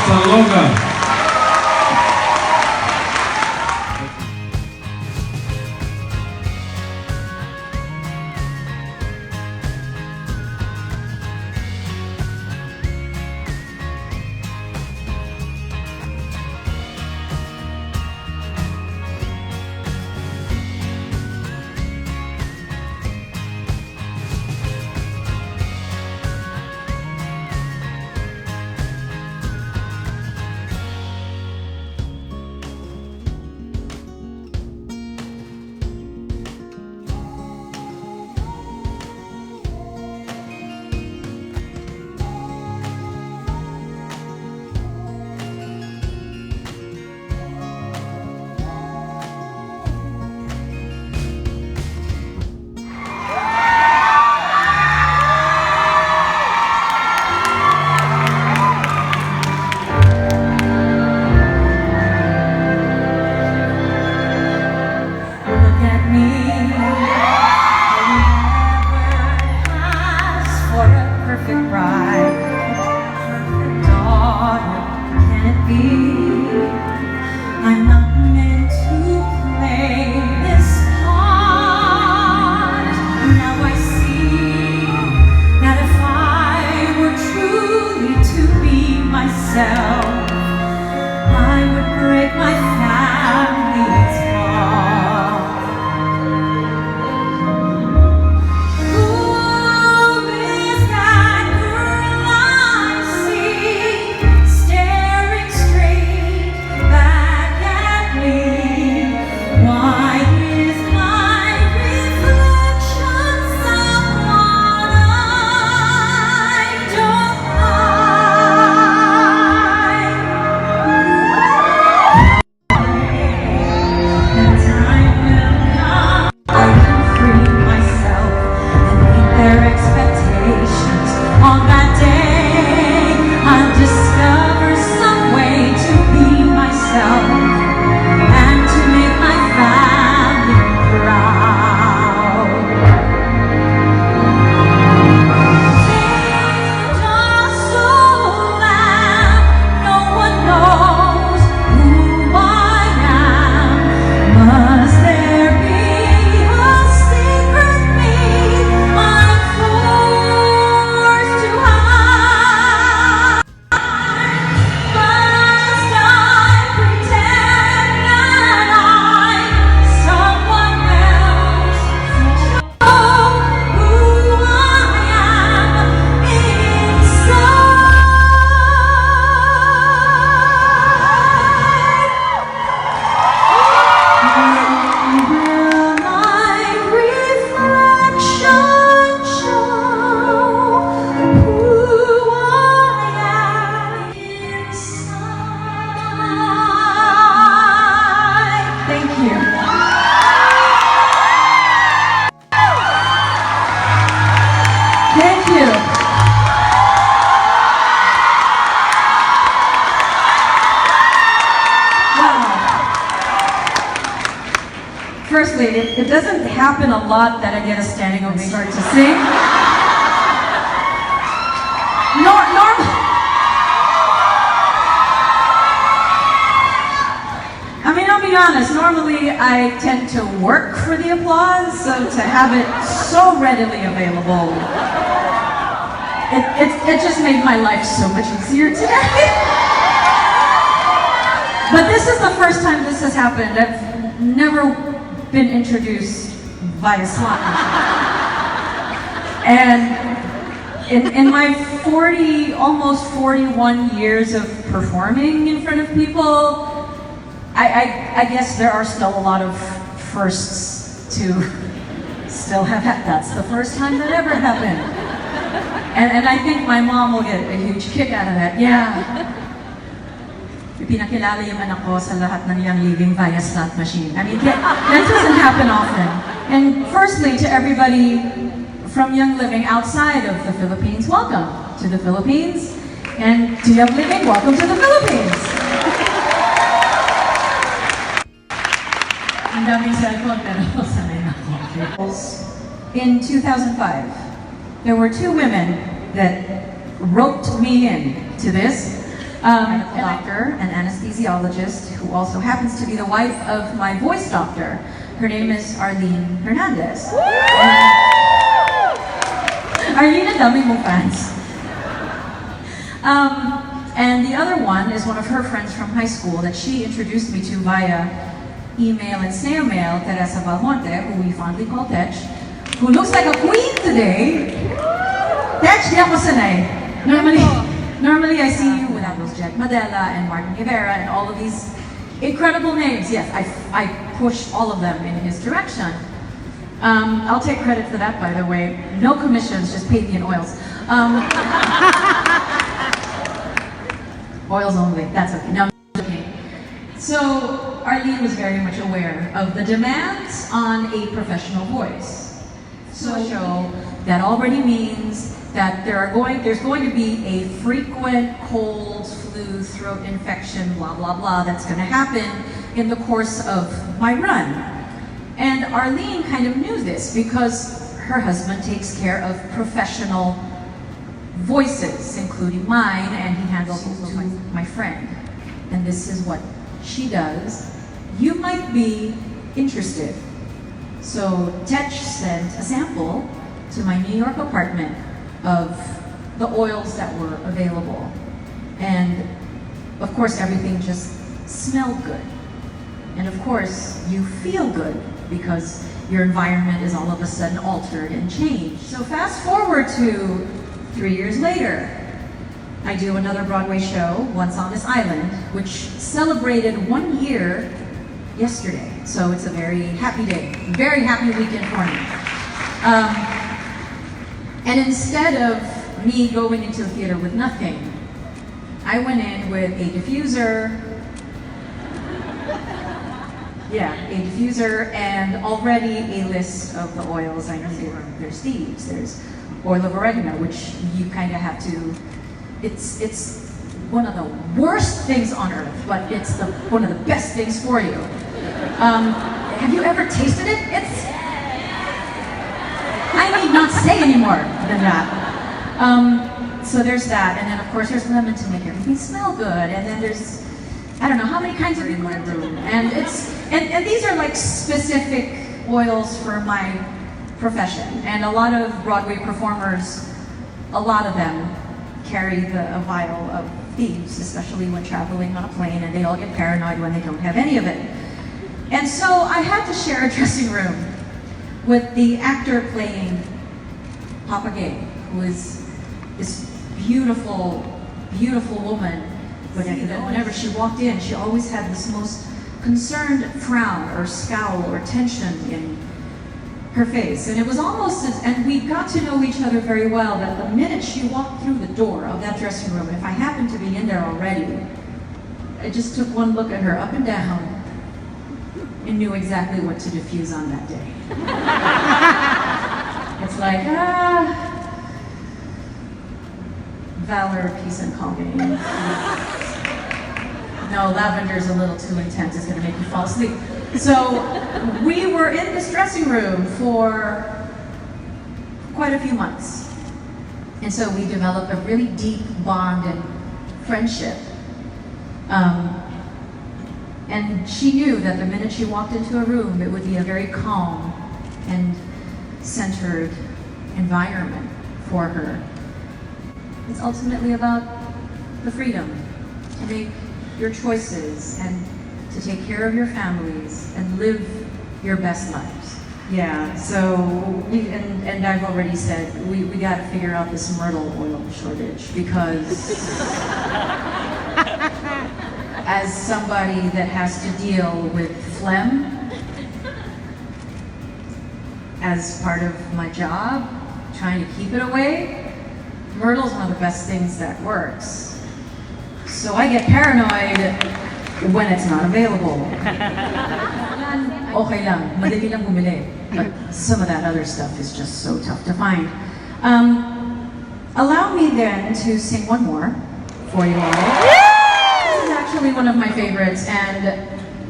Salonga. I would break my family's heart. Who is that girl I see staring straight back at me? Why is my reflection someone I don't Firstly, it doesn't happen a lot that I get a standing ovation start to sing. I mean, I'll be honest, normally I tend to work for the applause, so to have it so readily available, it just made my life so much easier today. But this is the first time this has happened. I've never been introduced via slot machine. And in my almost 41 years of performing in front of people, I guess there are still a lot of firsts to still have had. That's the first time that ever happened. And I think my mom will get a huge kick out of that. Yeah. Pinakilala yung anak ko sa lahat ng Young Living via slot machine. I mean, that doesn't happen often. And firstly, to everybody from Young Living outside of the Philippines, welcome to the Philippines. And to Young Living, welcome to the Philippines. Ang daming cellphone, pero sanay na ako. In 2005, there were two women that roped me in to this. Medical doctor and anesthesiologist who also happens to be the wife of my voice doctor. Her name is Arlene Hernandez. Arlene, ang dami mong fans. And the other one is one of her friends from high school that she introduced me to via email and snail mail, Teresa Valmonte, who we fondly call Tech, who looks like a queen today. Tech, di ako sanay. Normally I see you with Ambros Jack Madela and Martin Rivera and all of these incredible names. Yes, I pushed all of them in his direction. I'll take credit for that, by the way. No commissions, just paid me in oils. Oils only, that's okay. No, I'm joking. So, Arlene was very much aware of the demands on a professional voice. So, that already means that there's going to be a frequent cold, flu, throat infection, blah, blah, blah, that's going to happen in the course of my run. And Arlene kind of knew this because her husband takes care of professional voices, including mine, and he handles my friend. And this is what she does. You might be interested. So Tech sent a sample to my New York apartment of the oils that were available. And of course, everything just smelled good. And of course, you feel good because your environment is all of a sudden altered and changed. So fast forward to 3 years later, I do another Broadway show, Once on This Island, which celebrated 1 year yesterday. So it's a very happy day, very happy weekend for me. And instead of me going into the theater with nothing, I went in with a diffuser, a diffuser, and already a list of the oils I needed. There's thieves, there's oil of oregano, which you kind of have to, it's one of the worst things on earth, but it's one of the best things for you. Have you ever tasted it? I need not say any more than that. So there's that, and then of course there's lemon to make everything smell good, and then there's, I don't know how many kinds of in my room, and and these are like specific oils for my profession, and a lot of Broadway performers, a lot of them carry a vial of thieves, especially when traveling on a plane, and they all get paranoid when they don't have any of it. And so I had to share a dressing room with the actor playing Papa Gay, who is this beautiful, beautiful woman. But whenever she walked in, she always had this most concerned frown or scowl or tension in her face. And it was almost and we got to know each other very well, that the minute she walked through the door of that dressing room, if I happened to be in there already, I just took one look at her up and down and knew exactly what to diffuse on that day. It's like, valor, peace, and calming. No, lavender's a little too intense. It's going to make you fall asleep. So we were in this dressing room for quite a few months. And so we developed a really deep bond and friendship. And she knew that the minute she walked into a room, it would be a very calm and centered environment for her. It's ultimately about the freedom to make your choices and to take care of your families and live your best lives. Yeah, so and I've already said we got to figure out this myrtle oil shortage, because as somebody that has to deal with phlegm as part of my job, trying to keep it away, myrtle's one of the best things that works. So I get paranoid when it's not available. Okay lang, madali lang bumili. But some of that other stuff is just so tough to find. Allow me then to sing one more for you all. This is actually one of my favorites, and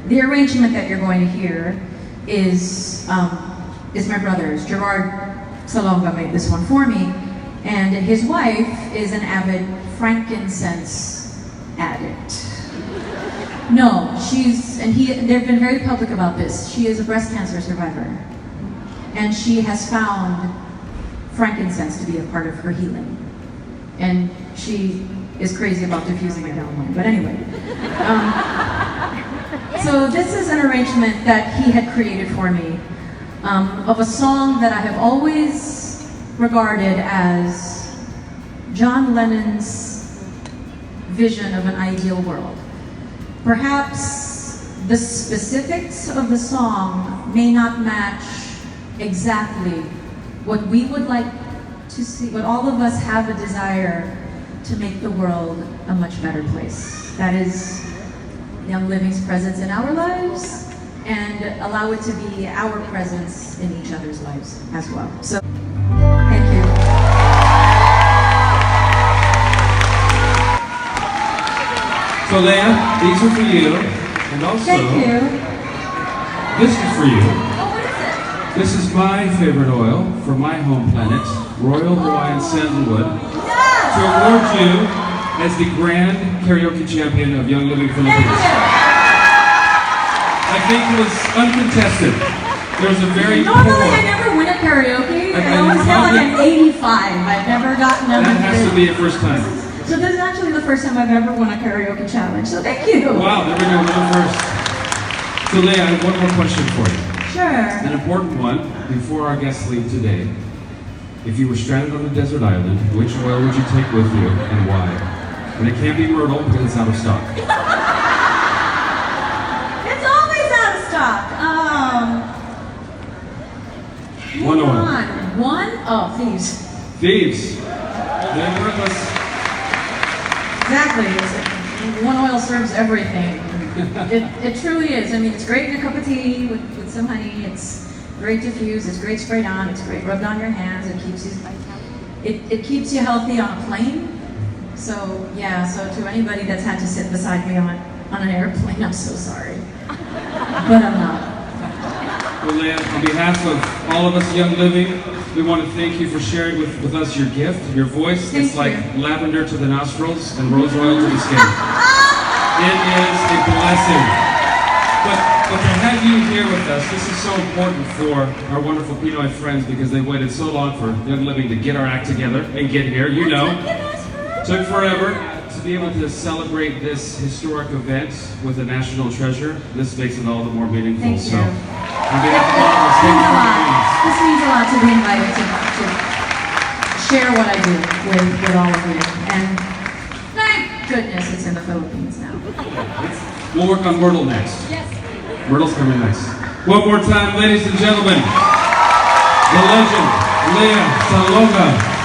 the arrangement that you're going to hear is my brother's. Lea Salonga made this one for me, and his wife is an avid frankincense addict. No, they've been very public about this. She is a breast cancer survivor. And she has found frankincense to be a part of her healing. And she is crazy about diffusing it online. But anyway. So this is an arrangement that he had created for me of a song that I have always regarded as John Lennon's vision of an ideal world. Perhaps the specifics of the song may not match exactly what we would like to see, but all of us have a desire to make the world a much better place. That is Young Living's presence in our lives, and allow it to be our presence in each other's lives as well. So, thank you. So Lea, these are for you, and also Thank you. this is for you. Oh, what is it? This is my favorite oil from my home planet, Royal Hawaiian Sandalwood, to award you as the Grand Karaoke Champion of Young Living Thank Philippines. you. I think it was uncontested. There was a very Normally poor. I never win at karaoke. And I always get like an 85. I've never gotten a That has to be a first time. So this is actually the first time I've ever won a karaoke challenge. So thank you. Wow, there we go, one first. So Lea, I have one more question for you. Sure. An important one before our guests leave today. If you were stranded on a desert island, which oil would you take with you and why? And it can't be Myrtle because it's out of stock. It's always out of stock. One oil. One? Oh, thieves. Thieves. They're worthless. Exactly. One oil serves everything. It truly is. I mean, it's great in a cup of tea with some honey. It's great diffused. It's great sprayed on. It's great rubbed on your hands. It keeps you healthy on a plane. So yeah. So to anybody that's had to sit beside me on an airplane, I'm so sorry, but I'm not. Well, Lea, on behalf of all of us Young Living, we want to thank you for sharing with us your gift, your voice. Thank it's like you. lavender to the nostrils and rose oil to the skin. It is a blessing. But to have you here with us, this is so important for our wonderful Pinoy friends because they waited so long for Young Living to get our act together and get here. You know, took forever to be able to celebrate this historic event with a national treasure. This makes it all the more meaningful. Thank So, you. on behalf of all of us, This thank means a you for lot. joining us. This means a lot to be invited to share what I do with all of you. And thank goodness it's in the Philippines now. We'll work on Myrtle next. Yes. Myrtle's coming next. One more time, ladies and gentlemen, the legend, Lea Salonga.